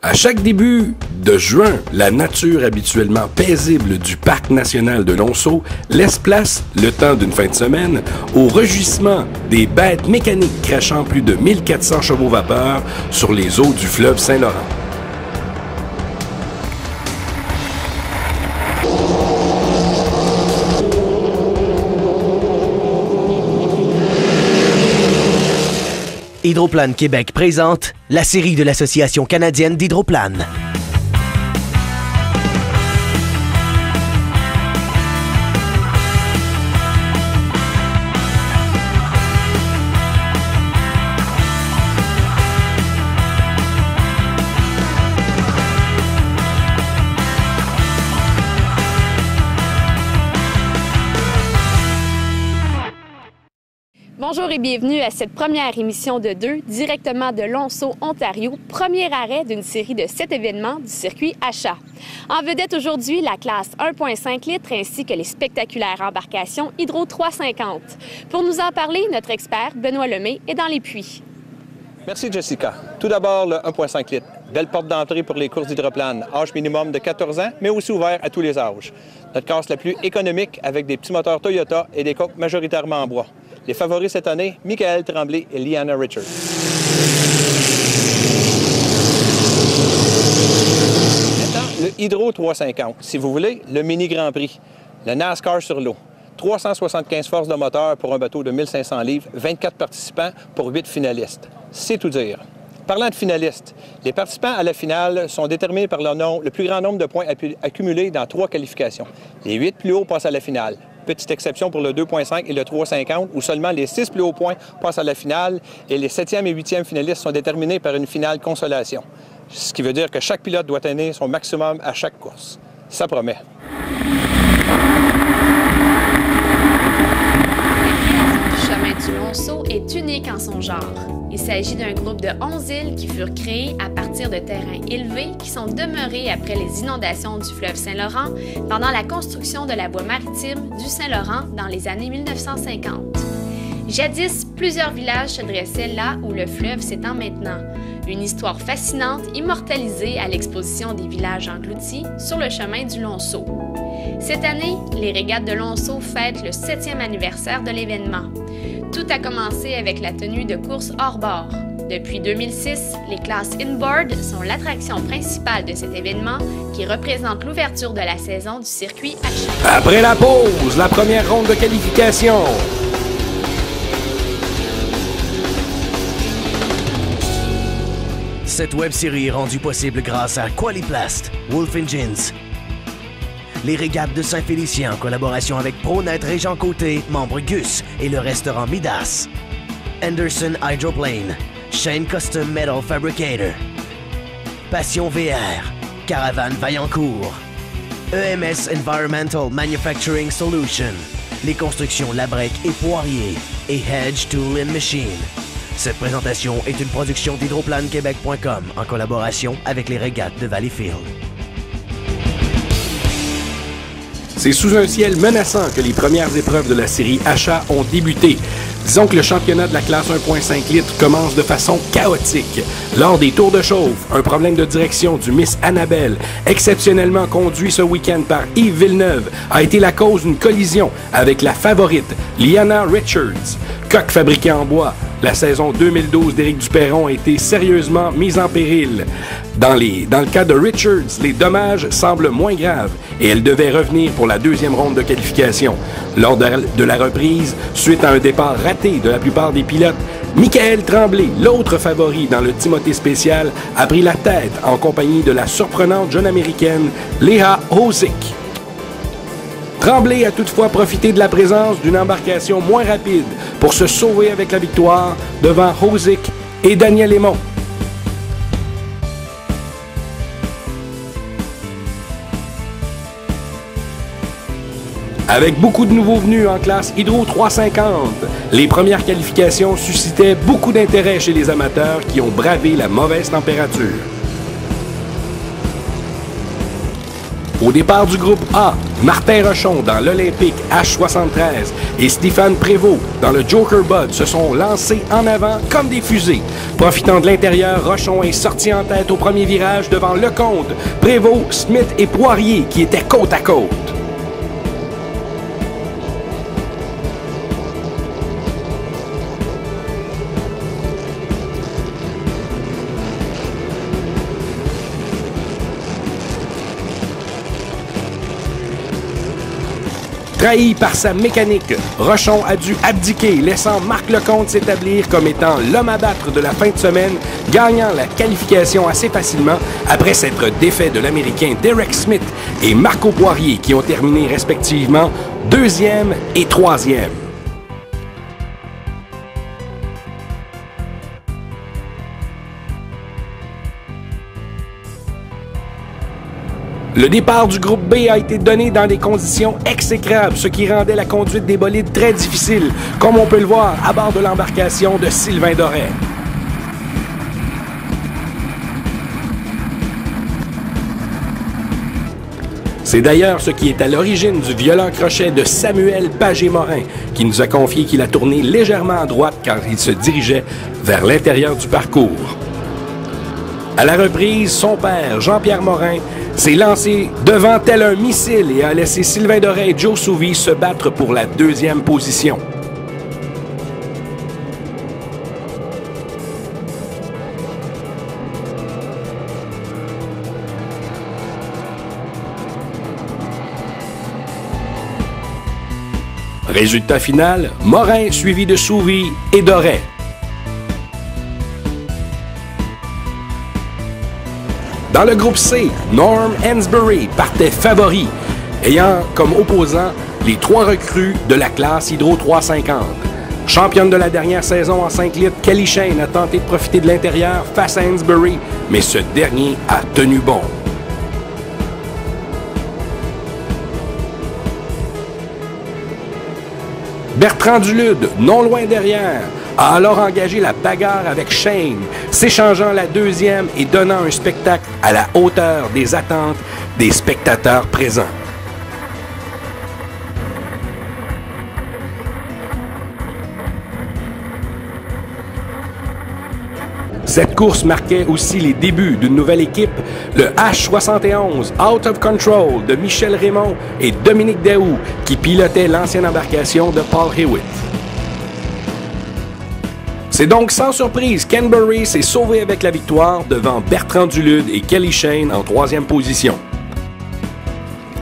À chaque début de juin, la nature habituellement paisible du parc national de Lonceau laisse place, le temps d'une fin de semaine, au rugissement des bêtes mécaniques crachant plus de 1400 chevaux vapeur sur les eaux du fleuve Saint-Laurent. Hydroplane Québec présente la série de l'Association canadienne d'Hydroplane. Bonjour et bienvenue à cette première émission de 2, directement de Lonceau, Ontario, premier arrêt d'une série de 7 événements du circuit Achat. En vedette aujourd'hui, la classe 1,5 litres ainsi que les spectaculaires embarcations Hydro 350. Pour nous en parler, notre expert Benoît Lemay est dans les puits. Merci Jessica. Tout d'abord, le 1,5 litres. Belle porte d'entrée pour les courses d'hydroplane. Âge minimum de 14 ans, mais aussi ouvert à tous les âges. Notre classe la plus économique avec des petits moteurs Toyota et des coques majoritairement en bois. Les favoris cette année, Michael Tremblay et Liana Richards. Maintenant, le Hydro 350. Si vous voulez, le mini Grand Prix. Le NASCAR sur l'eau. 375 forces de moteur pour un bateau de 1500 livres, 24 participants pour 8 finalistes. C'est tout dire. Parlant de finalistes, les participants à la finale sont déterminés par le plus grand nombre de points accumulés dans 3 qualifications. Les 8 plus hauts passent à la finale. Petite exception pour le 2,5 et le 3,50, où seulement les 6 plus hauts points passent à la finale et les 7e et 8e finalistes sont déterminés par une finale consolation. Ce qui veut dire que chaque pilote doit donner son maximum à chaque course. Ça promet. Le chemin du Lonceau est unique en son genre. Il s'agit d'un groupe de 11 îles qui furent créées à partir de terrains élevés qui sont demeurés après les inondations du fleuve Saint-Laurent pendant la construction de la voie maritime du Saint-Laurent dans les années 1950. Jadis, plusieurs villages se dressaient là où le fleuve s'étend maintenant. Une histoire fascinante immortalisée à l'exposition des villages engloutis sur le chemin du Lonceau. Cette année, les régates de Lonceau fêtent le 7e anniversaire de l'événement. Tout a commencé avec la tenue de courses hors bord. Depuis 2006, les classes inboard sont l'attraction principale de cet événement qui représente l'ouverture de la saison du circuit Achat. Après la pause, la première ronde de qualification. Cette web-série est rendue possible grâce à Qualiplast, Wolf Engines, les régates de Saint-Félicien en collaboration avec ProNet Régent Côté, membre Gus et le restaurant Midas, Anderson Hydroplane, Shane Custom Metal Fabricator, Passion VR, Caravane Vaillancourt, EMS Environmental Manufacturing Solution, les constructions Labrec et Poirier et Hedge Tool and Machine. Cette présentation est une production d'hydroplanequebec.com en collaboration avec les régates de Valleyfield. C'est sous un ciel menaçant que les premières épreuves de la série Achat ont débuté. Disons que le championnat de la classe 1,5 litres commence de façon chaotique. Lors des tours de chauffe, un problème de direction du Miss Annabelle, exceptionnellement conduit ce week-end par Yves Villeneuve, a été la cause d'une collision avec la favorite, Liana Richards. Coque fabriquée en bois, la saison 2012 d'Éric Duperron a été sérieusement mise en péril. Dans le cas de Richards, les dommages semblent moins graves et elle devait revenir pour la 2e ronde de qualification. Lors de la reprise, suite à un départ raté de la plupart des pilotes, Michael Tremblay, l'autre favori dans le Timothée spécial, a pris la tête en compagnie de la surprenante jeune américaine Leah Hosick. Tremblay a toutefois profité de la présence d'une embarcation moins rapide pour se sauver avec la victoire devant Hosick et Daniel Aymon. Avec beaucoup de nouveaux venus en classe Hydro 350, les premières qualifications suscitaient beaucoup d'intérêt chez les amateurs qui ont bravé la mauvaise température. Au départ du groupe A, Martin Rochon dans l'Olympique H73 et Stéphane Prévost dans le Joker Bud se sont lancés en avant comme des fusées. Profitant de l'intérieur, Rochon est sorti en tête au premier virage devant Lecomte, Prévost, Smith et Poirier qui étaient côte à côte. Trahi par sa mécanique, Rochon a dû abdiquer, laissant Marc Lecomte s'établir comme étant l'homme à battre de la fin de semaine, gagnant la qualification assez facilement après s'être défait de l'Américain Derek Smith et Marco Poirier qui ont terminé respectivement 2e et 3e. Le départ du groupe B a été donné dans des conditions exécrables, ce qui rendait la conduite des bolides très difficile, comme on peut le voir à bord de l'embarcation de Sylvain Doré. C'est d'ailleurs ce qui est à l'origine du violent crochet de Samuel Pagé-Morin, qui nous a confié qu'il a tourné légèrement à droite car il se dirigeait vers l'intérieur du parcours. À la reprise, son père, Jean-Pierre Morin, s'est lancé devant tel un missile et a laissé Sylvain Doré et Joe Souvy se battre pour la 2e position. Résultat final, Morin suivi de Souvy et Doré. Dans le groupe C, Norm Hansberry partait favori, ayant comme opposant les 3 recrues de la classe Hydro 350. Championne de la dernière saison en 5 litres, Kelly Shane a tenté de profiter de l'intérieur face à Hansberry, mais ce dernier a tenu bon. Bertrand Dulude, non loin derrière, a alors engagé la bagarre avec Shane, s'échangeant la 2e et donnant un spectacle à la hauteur des attentes des spectateurs présents. Cette course marquait aussi les débuts d'une nouvelle équipe, le H71 Out of Control de Michel Raymond et Dominique Daou, qui pilotait l'ancienne embarcation de Paul Hewitt. C'est donc sans surprise qu'Hansberry s'est sauvé avec la victoire devant Bertrand Dulude et Kelly Shane en 3e position.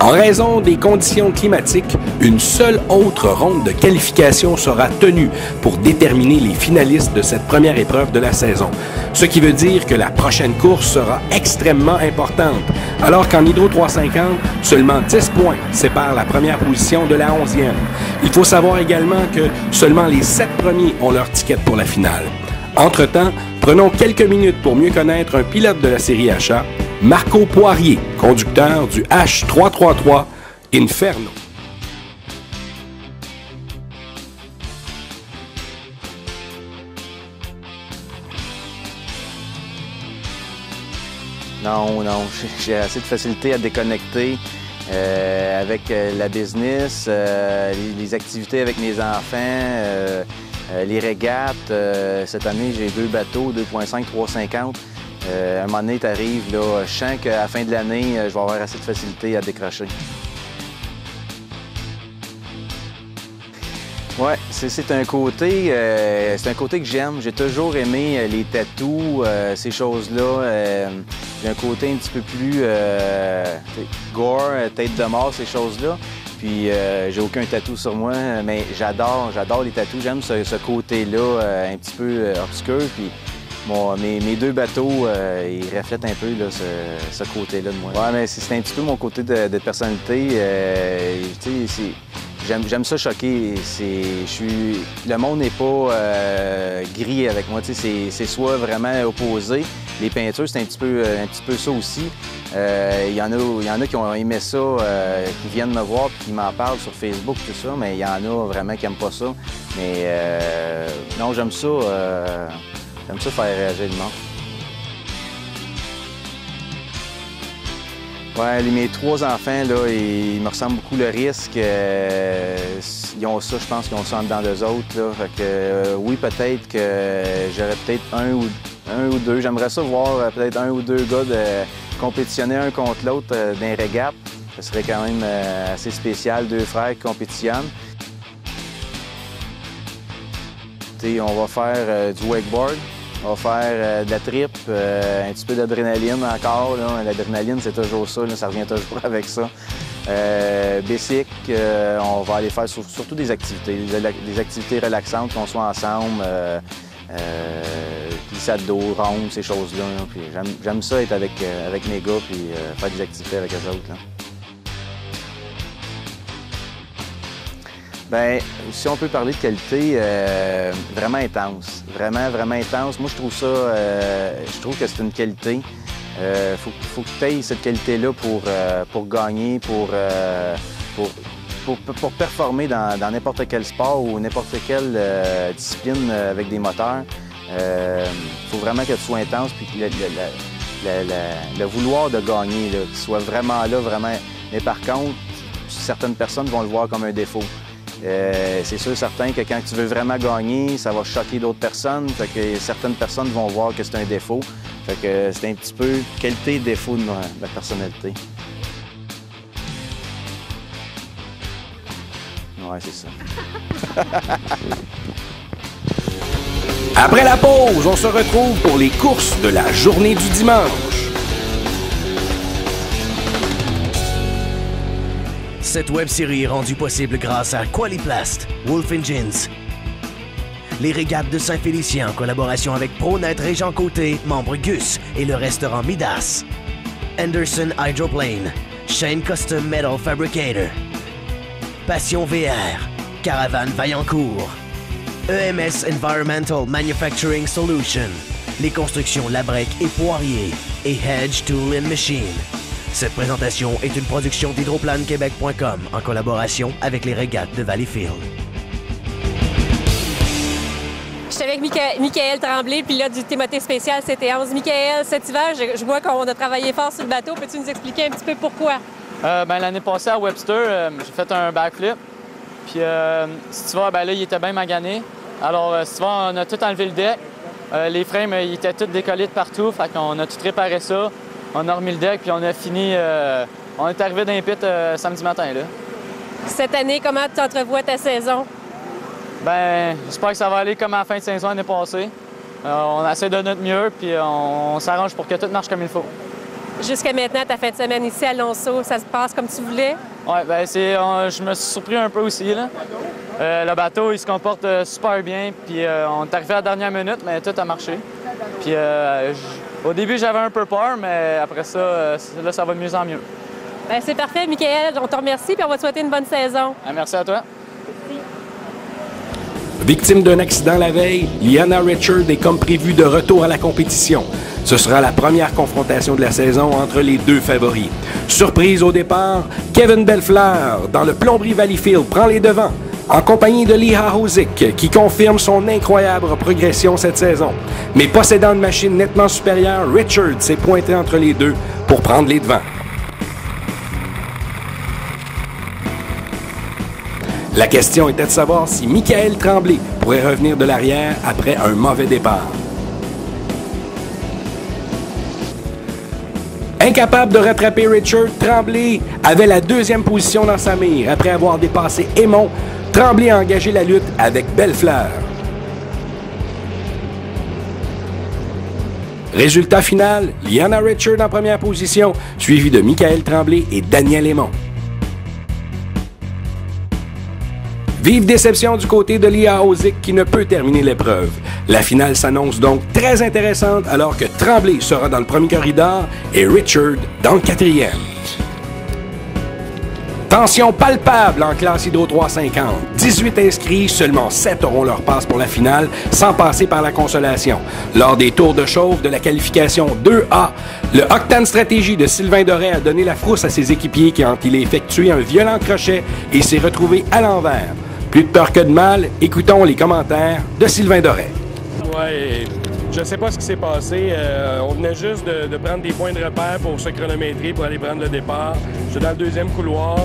En raison des conditions climatiques, une seule autre ronde de qualification sera tenue pour déterminer les finalistes de cette première épreuve de la saison. Ce qui veut dire que la prochaine course sera extrêmement importante, alors qu'en Hydro 350, seulement 10 points séparent la première position de la 11e. Il faut savoir également que seulement les 7 premiers ont leur ticket pour la finale. Entre-temps, prenons quelques minutes pour mieux connaître un pilote de la série Achat, Marco Poirier, conducteur du H333 Inferno. Non, j'ai assez de facilité à déconnecter avec la business, les activités avec mes enfants, les régates. Cette année, j'ai 2 bateaux, 2.5, 350. À un moment donné, tu arrives, je sens qu'à la fin de l'année, je vais avoir assez de facilité à décrocher. Ouais, c'est un côté que j'aime. J'ai toujours aimé les tatous, ces choses-là. J'ai un côté un petit peu plus gore, tête de mort, ces choses-là. Puis j'ai aucun tatou sur moi, mais j'adore les tatous. J'aime ce côté-là un petit peu obscur. Puis mes 2 bateaux, ils reflètent un peu là, ce côté-là de moi. Ouais, mais c'est un petit peu mon côté de personnalité. J'aime ça choquer. Le monde n'est pas gris avec moi. C'est soit vraiment opposé. Les peintures, c'est un petit peu ça aussi. Il y en a qui ont aimé ça, qui viennent me voir et qui m'en parlent sur Facebook, tout ça, mais il y en a vraiment qui n'aiment pas ça. Mais non, j'aime ça. J'aime ça faire réagir le monde. Ouais, mes 3 enfants, là, ils me ressemblent beaucoup le risque. Ils ont ça, je pense qu'ils ont ça en dedans d'eux autres. Là. Fait que, oui, peut-être que j'aurais peut-être un ou deux. J'aimerais ça voir peut-être 1 ou 2 gars compétitionner un contre l'autre dans les régates. Ce serait quand même assez spécial, 2 frères qui compétitionnent. T'sais, on va faire du wakeboard. On va faire de la tripe, un petit peu d'adrénaline encore. L'adrénaline, c'est toujours ça, là, ça revient toujours avec ça. Bicycle, on va aller faire surtout des activités relaxantes, qu'on soit ensemble, glissade d'eau, ronde, ces choses-là. J'aime ça être avec mes gars puis faire des activités avec eux autres. Là. Bien, si on peut parler de qualité, vraiment intense. Vraiment intense. Moi, je trouve ça, je trouve que c'est une qualité. Faut que tu aies cette qualité-là pour gagner, pour performer dans n'importe quel sport ou n'importe quelle discipline avec des moteurs. Faut vraiment que tu sois intense puis que le vouloir de gagner, là, qu'il soit vraiment là, vraiment. Mais par contre, certaines personnes vont le voir comme un défaut. C'est sûr certain que quand tu veux vraiment gagner, ça va choquer d'autres personnes. Fait que certaines personnes vont voir que c'est un défaut. Fait que c'est un petit peu qualité et défaut de ma personnalité. Ouais, c'est ça. Après la pause, on se retrouve pour les courses de la journée du dimanche. Cette web-série est rendue possible grâce à Qualiplast, Wolf Engines, les régates de Saint-Félicien en collaboration avec ProNet Régent Côté, membre Gus et le restaurant Midas, Anderson Hydroplane, Shane Custom Metal Fabricator, Passion VR, Caravane Vaillancourt, EMS Environmental Manufacturing Solution, les constructions Labrec et Poirier et Hedge Tool & Machine. Cette présentation est une production d'hydroplanequebec.com en collaboration avec les régates de Valleyfield. Je suis avec Michael Tremblay, pilote du Timothée spécial CT11. Michael, cet hiver, je vois qu'on a travaillé fort sur le bateau. Peux-tu nous expliquer un petit peu pourquoi? L'année passée à Webster, j'ai fait un backflip. Puis si tu vois, là, il était bien magané. Alors, si tu vois, on a tout enlevé le deck. Les frames, ils étaient tous décollés de partout. Fait qu'on a tout réparé ça. On a remis le deck, puis on a fini. On est arrivé dans les pits samedi matin. Là. Cette année, comment tu entrevois ta saison? J'espère que ça va aller comme à la fin de saison l'année passée. On essaie de notre mieux, puis on s'arrange pour que tout marche comme il faut. Jusqu'à maintenant, ta fin de semaine ici à Lonceau, ça se passe comme tu voulais? Oui, je me suis surpris un peu aussi. Là. Le bateau, il se comporte super bien, puis on est arrivé à la dernière minute, mais tout a marché. Puis au début, j'avais un peu peur, mais après ça, là, ça va de mieux en mieux. C'est parfait, Michael. On te remercie, puis on va te souhaiter une bonne saison. Merci à toi. Victime d'un accident la veille, Liana Richard est comme prévu de retour à la compétition. Ce sera la première confrontation de la saison entre les deux favoris. Surprise au départ, Kevin Belfleur, dans le Plomberie Valleyfield, prend les devants, en compagnie de Lee Hahozik, qui confirme son incroyable progression cette saison. Mais possédant une machine nettement supérieure, Richard s'est pointé entre les deux pour prendre les devants. La question était de savoir si Michael Tremblay pourrait revenir de l'arrière après un mauvais départ. Incapable de rattraper Richard, Tremblay avait la deuxième position dans sa mire. Après avoir dépassé Aymon, Tremblay a engagé la lutte avec Belfleur. Résultat final, Liana Richard en première position, suivi de Michael Tremblay et Daniel Aymon. Vive déception du côté de Lee Hahozik qui ne peut terminer l'épreuve. La finale s'annonce donc très intéressante alors que Tremblay sera dans le premier corridor et Richard dans le quatrième. Tension palpable en classe Hydro 350. 18 inscrits, seulement 7 auront leur passe pour la finale sans passer par la consolation. Lors des tours de chauffe de la qualification 2A, le Octane Stratégie de Sylvain Doré a donné la frousse à ses équipiers quand il a effectué un violent crochet et s'est retrouvé à l'envers. Plus de peur que de mal, écoutons les commentaires de Sylvain Doré. Ouais, Je sais pas ce qui s'est passé. On venait juste de prendre des points de repère pour se chronométrer, pour aller prendre le départ. J'étais dans le deuxième couloir.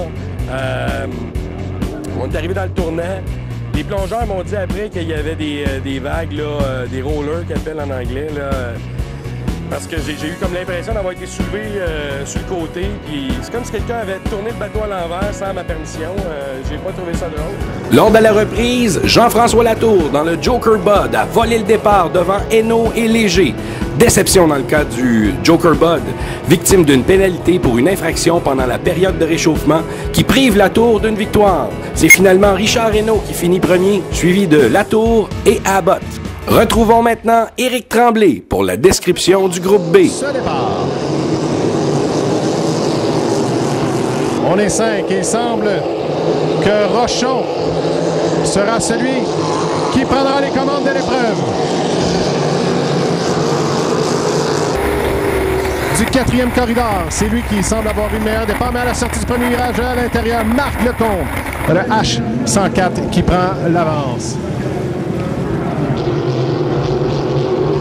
On est arrivé dans le tournant. Les plongeurs m'ont dit après qu'il y avait des vagues, là, des rollers qu'ils appellent en anglais. Là, parce que j'ai eu comme l'impression d'avoir été soulevé sur le côté. Puis c'est comme si quelqu'un avait tourné le bateau à l'envers sans ma permission. J'ai pas trouvé ça drôle. Lors de la reprise, Jean-François Latour, dans le Joker Bud, a volé le départ devant Hainaut et Léger. Déception dans le cas du Joker Bud, victime d'une pénalité pour une infraction pendant la période de réchauffement qui prive Latour d'une victoire. C'est finalement Richard Hainaut qui finit premier, suivi de Latour et Abbott. Retrouvons maintenant Éric Tremblay pour la description du groupe B. Ce départ. On est 5 et il semble que Rochon sera celui qui prendra les commandes de l'épreuve. Du 4e corridor, c'est lui qui semble avoir eu le meilleur départ, mais à la sortie du premier virage à l'intérieur, Marc Lecomte, le H104 qui prend l'avance.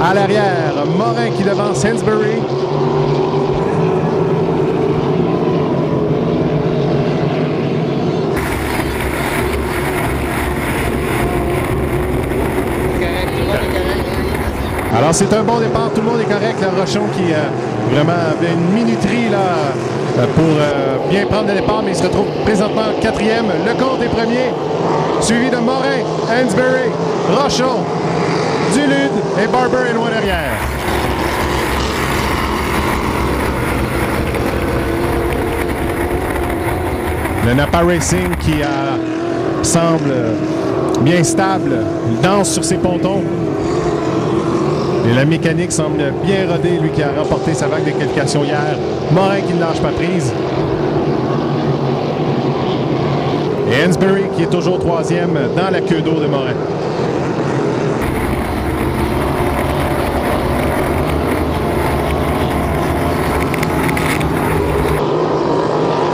À l'arrière, Morin qui devance Hansberry. Alors c'est un bon départ, tout le monde est correct. Le Rochon qui vraiment avait une minuterie là, pour bien prendre le départ, mais il se retrouve présentement 4e. Lecomte est premier, suivi de Morin, Hansberry, Rochon, Dulude et Barber est loin derrière. Le Napa Racing qui semble bien stable, il danse sur ses pontons. Et la mécanique semble bien rodée, lui qui a remporté sa vague de qualification hier. Morin qui ne lâche pas prise. Et Hansberry qui est toujours 3e dans la queue d'eau de Morin.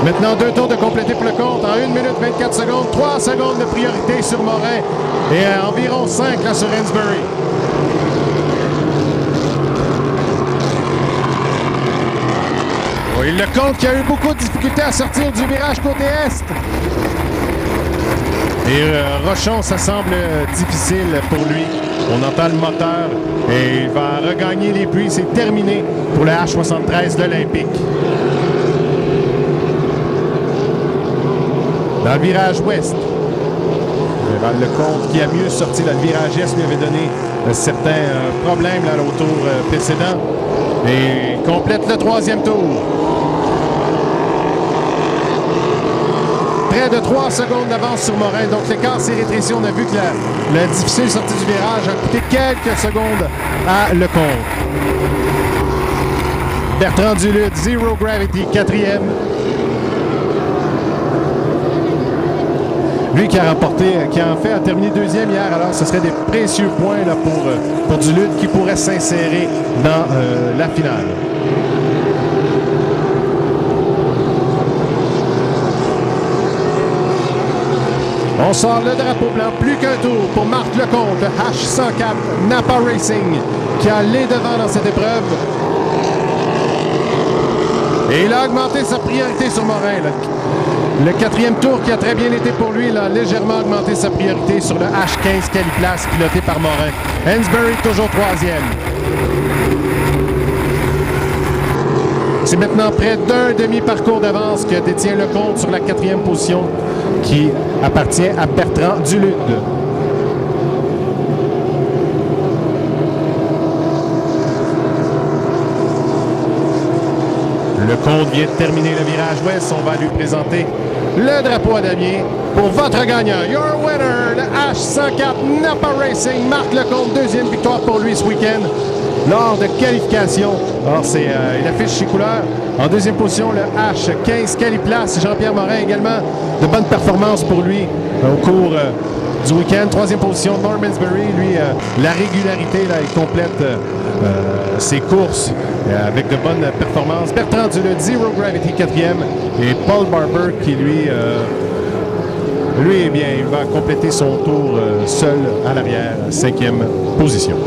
Maintenant, 2 tours de compléter pour le compte. En 1 minute 24 secondes, 3 secondes de priorité sur Morin et environ 5 là, sur Hansberry. Oui, Lecomte qui a eu beaucoup de difficultés à sortir du virage côté Est. Et Rochon, ça semble difficile pour lui. On entend le moteur et il va regagner les puits. C'est terminé pour le H73 l'Olympique. Dans le virage ouest, Lecomte qui a mieux sorti dans le virage est lui avait donné certains problèmes là, au tour précédent. Et complète le 3e tour. Près de 3 secondes d'avance sur Morin. Donc l'écart s'est rétréci. On a vu que la difficile sortie du virage a coûté quelques secondes à Lecomte. Bertrand Dulude, Zero Gravity, 4e. Lui qui a remporté, qui a en fait a terminé 2e hier, alors ce serait des précieux points là, pour Dulude qui pourrait s'insérer dans la finale. On sort le drapeau blanc, plus qu'un tour pour Marc Lecomte, le H104 Napa Racing qui a les devants dans cette épreuve. Et il a augmenté sa priorité sur Morin. Là. Le 4e tour qui a très bien été pour lui, il a légèrement augmenté sa priorité sur le H15 Caliplace piloté par Morin. Hansberry toujours 3e. C'est maintenant près d'un demi-parcours d'avance que détient Lecomte sur la 4e position qui appartient à Bertrand Dulude. Lecomte vient de terminer le virage ouest. On va lui présenter le drapeau à damier pour votre gagnant. Your winner, le H104 Napa Racing. Marc Lecomte, 2e victoire pour lui ce week-end lors de qualification. Alors, il affiche ses couleurs. En 2e position, le H15 Caliplace. Jean-Pierre Morin également. De bonnes performances pour lui au cours du week-end. 3e position, Norm Hansberry. Lui, la régularité, là, il complète ses courses avec de bonnes performances. Bertrand Dulude, Zero Gravity, 4e. Et Paul Barber qui, lui, eh bien, il va compléter son tour seul à l'arrière, 5e position.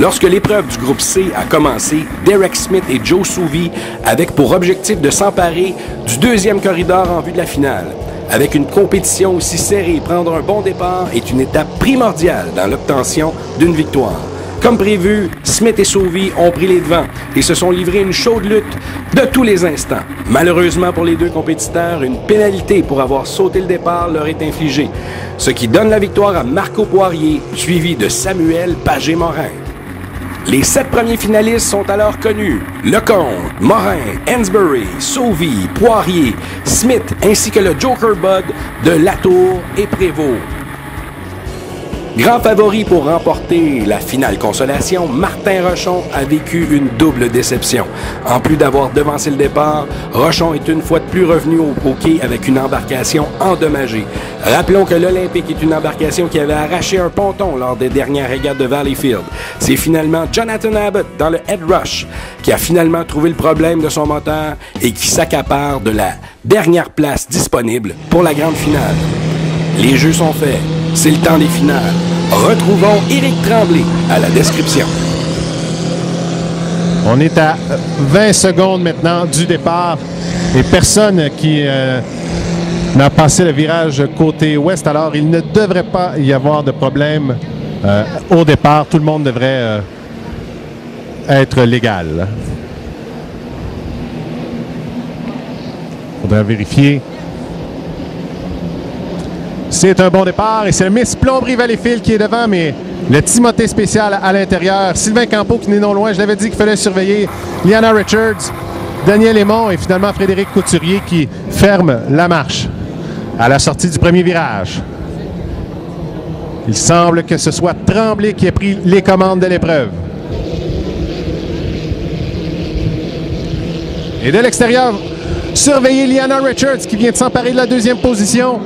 Lorsque l'épreuve du groupe C a commencé, Derek Smith et Joe Souvi avaient pour objectif de s'emparer du deuxième corridor en vue de la finale. Avec une compétition aussi serrée, prendre un bon départ est une étape primordiale dans l'obtention d'une victoire. Comme prévu, Smith et Souvi ont pris les devants et se sont livrés une chaude lutte de tous les instants. Malheureusement pour les deux compétiteurs, une pénalité pour avoir sauté le départ leur est infligée, ce qui donne la victoire à Marco Poirier, suivi de Samuel Pagé-Morin. Les 7 premiers finalistes sont alors connus: Lecomte, Morin, Hansberry, Souvi, Poirier, Smith ainsi que le Joker Bud de Latour et Prévost. Grand favori pour remporter la finale consolation, Martin Rochon a vécu une double déception. En plus d'avoir devancé le départ, Rochon est une fois de plus revenu au quai avec une embarcation endommagée. Rappelons que l'Olympique est une embarcation qui avait arraché un ponton lors des dernières régates de Valleyfield. C'est finalement Jonathan Abbott dans le Head Rush qui a finalement trouvé le problème de son moteur et qui s'accapare de la dernière place disponible pour la grande finale. Les jeux sont faits. C'est le temps des finales. Retrouvons Éric Tremblay à la description. On est à 20 secondes maintenant du départ et personne qui n'a passé le virage côté ouest. Alors, il ne devrait pas y avoir de problème au départ. Tout le monde devrait être légal. Il faudra vérifier. C'est un bon départ et c'est le Miss Plomberie Valleyfield qui est devant, mais le Timothée spécial à l'intérieur. Sylvain Campeau qui n'est non loin. Je l'avais dit qu'il fallait surveiller Liana Richards, Daniel Aymon et finalement Frédéric Couturier qui ferme la marche à la sortie du premier virage. Il semble que ce soit Tremblay qui ait pris les commandes de l'épreuve. Et de l'extérieur, surveiller Liana Richards qui vient de s'emparer de la deuxième position.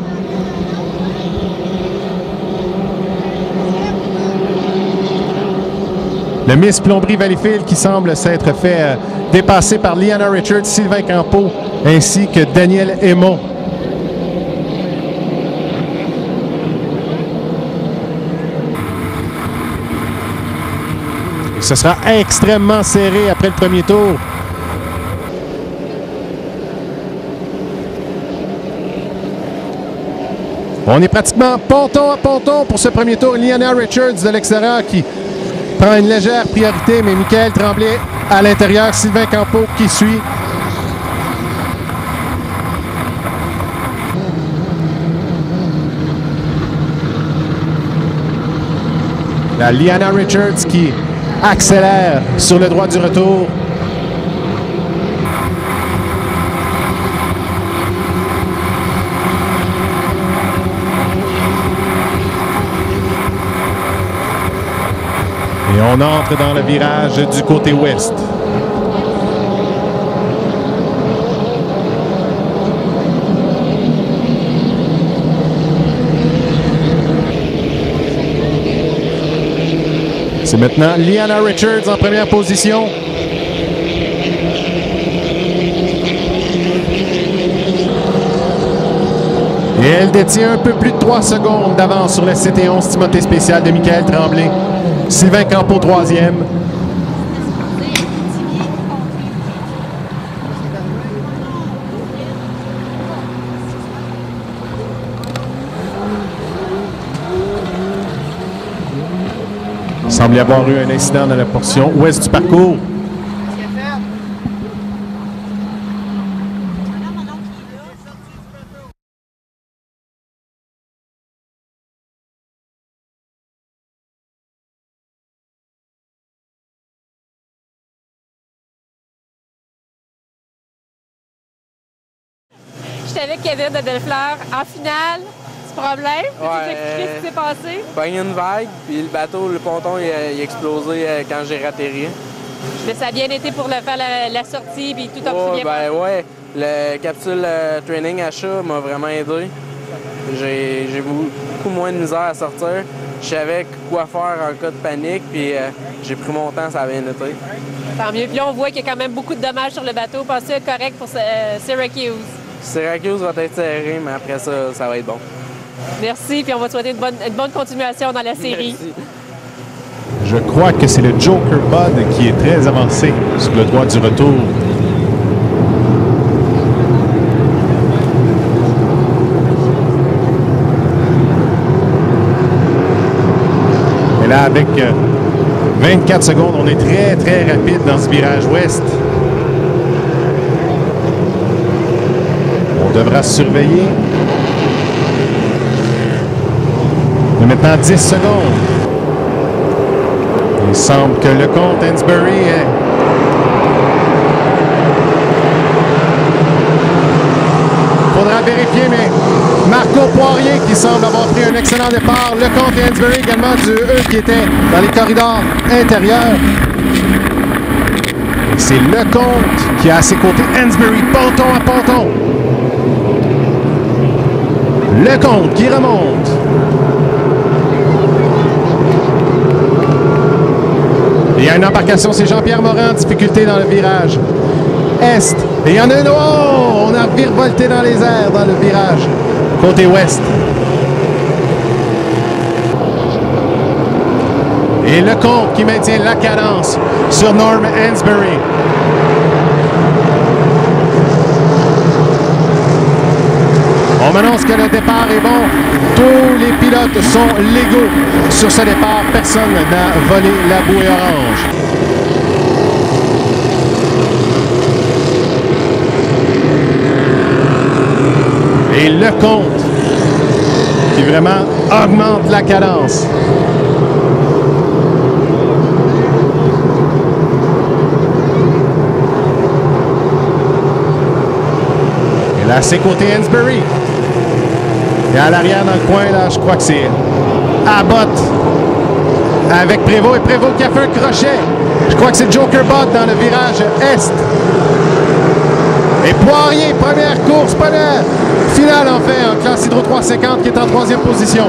Le Miss Plomberie Valleyfield qui semble s'être fait dépasser par Liana Richards, Sylvain Campeau ainsi que Daniel Aymon. Et ce sera extrêmement serré après le premier tour. On est pratiquement ponton à ponton pour ce premier tour. Liana Richards de l'extérieur qui prend une légère priorité, mais Michael Tremblay à l'intérieur, Sylvain Campeau qui suit. La Liana Richards qui accélère sur le droit du retour. Et on entre dans le virage du côté ouest. C'est maintenant Liana Richards en première position. Et elle détient un peu plus de 3 secondes d'avance sur le CT11 Timothée spécial de Michael Tremblay. Sylvain Campeau, troisième. Il semble y avoir eu un incident dans la portion ouest du parcours. J'étais avec Kevin de Bellefleur en finale. Problème? Peux-tu nous expliquer ce qui s'est passé? Pogné une vague, puis le bateau, le ponton, il a explosé quand j'ai ratterri. Mais ça a bien été pour faire la sortie, puis tout a bien passé? Ouais. Le capsule training achat m'a vraiment aidé. J'ai beaucoup moins de misère à sortir. Je savais quoi faire en cas de panique, puis j'ai pris mon temps, ça a bien été. Tant mieux. Puis là, on voit qu'il y a quand même beaucoup de dommages sur le bateau. Pensez être correct pour Syracuse. Syracuse va être serré, mais après ça, ça va être bon. Merci, puis on va te souhaiter une bonne continuation dans la série. Merci. Je crois que c'est le Joker Bud qui est très avancé sur le droit du retour. Et là, avec 24 secondes, on est très, très rapide dans ce virage ouest. On devra surveiller. Il y a maintenant 10 secondes. Il semble que Lecomte Hansberry est... Faudra vérifier, mais Marco Poirier qui semble avoir pris un excellent départ. Lecomte et Hansberry également, eux qui étaient dans les corridors intérieurs. C'est Lecomte qui a à ses côtés Hansberry, ponton à ponton. Lecomte qui remonte. Il y a une embarcation, c'est Jean-Pierre Morin en difficulté dans le virage est. Et il y en a une, oh, on a virevolté dans les airs dans le virage côté ouest. Et Lecomte qui maintient la cadence sur Norm Hansberry. On m'annonce que le départ est bon. Tous les pilotes sont légaux sur ce départ. Personne n'a volé la bouée orange. Et Lecomte qui vraiment augmente la cadence. Et là, à ses côtés, Hansberry. Et à l'arrière, dans le coin, là, je crois que c'est Abbott avec Prévost. Et Prévost qui a fait un crochet. Je crois que c'est Joker Bud dans le virage est. Et Poirier, première course, première finale en fait, en classe Hydro 350 qui est en 3e position.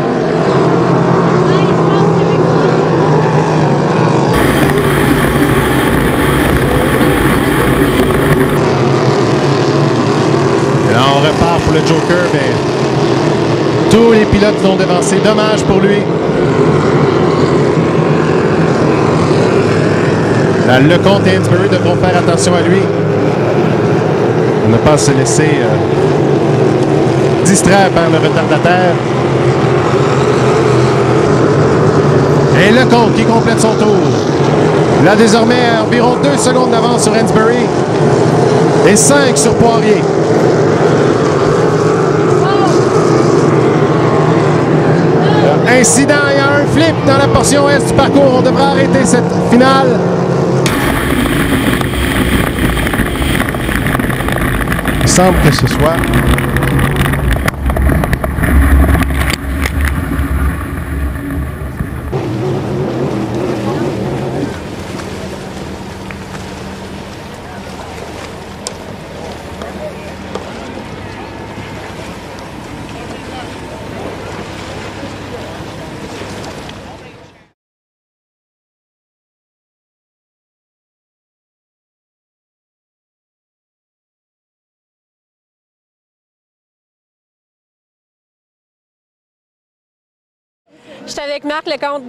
Et là, on repart pour le Joker, mais tous les pilotes l'ont devancé. Dommage pour lui. Là, Lecomte et Hansberry devront faire attention à lui. Ne pas se laisser distraire par le retardataire. Et Lecomte qui complète son tour. Là, désormais, environ 2 secondes d'avance sur Hansberry et 5 sur Poirier. Incident, il y a un flip dans la portion est du parcours. On devra arrêter cette finale. Il semble que ce soit J'étais avec Marc Lecomte,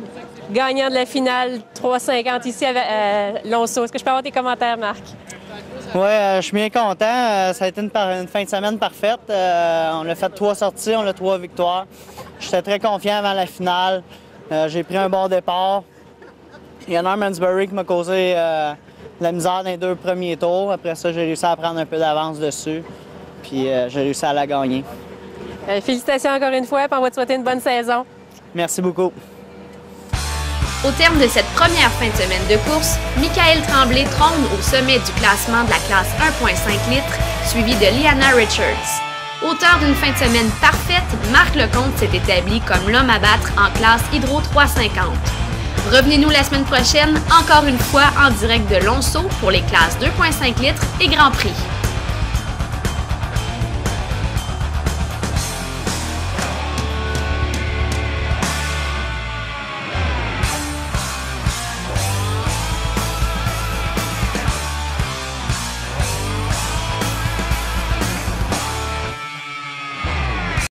gagnant de la finale 350 ici à Lonceau. Est-ce que je peux avoir tes commentaires, Marc? Oui, je suis bien content. Ça a été une fin de semaine parfaite. On a fait 3 sorties, on a 3 victoires. J'étais très confiant avant la finale. J'ai pris un bon départ. Il y a Norm Hansberry qui m'a causé la misère dans les 2 premiers tours. Après ça, j'ai réussi à prendre un peu d'avance dessus. Puis j'ai réussi à la gagner. Félicitations encore une fois, puis on va te souhaiter une bonne saison. Merci beaucoup. Au terme de cette première fin de semaine de course, Michael Tremblay trône au sommet du classement de la classe 1,5 litres, suivi de Liana Richards. Auteur d'une fin de semaine parfaite, Marc Lecomte s'est établi comme l'homme à battre en classe Hydro 350. Revenez-nous la semaine prochaine, encore une fois en direct de Lonceau pour les classes 2,5 litres et Grand Prix.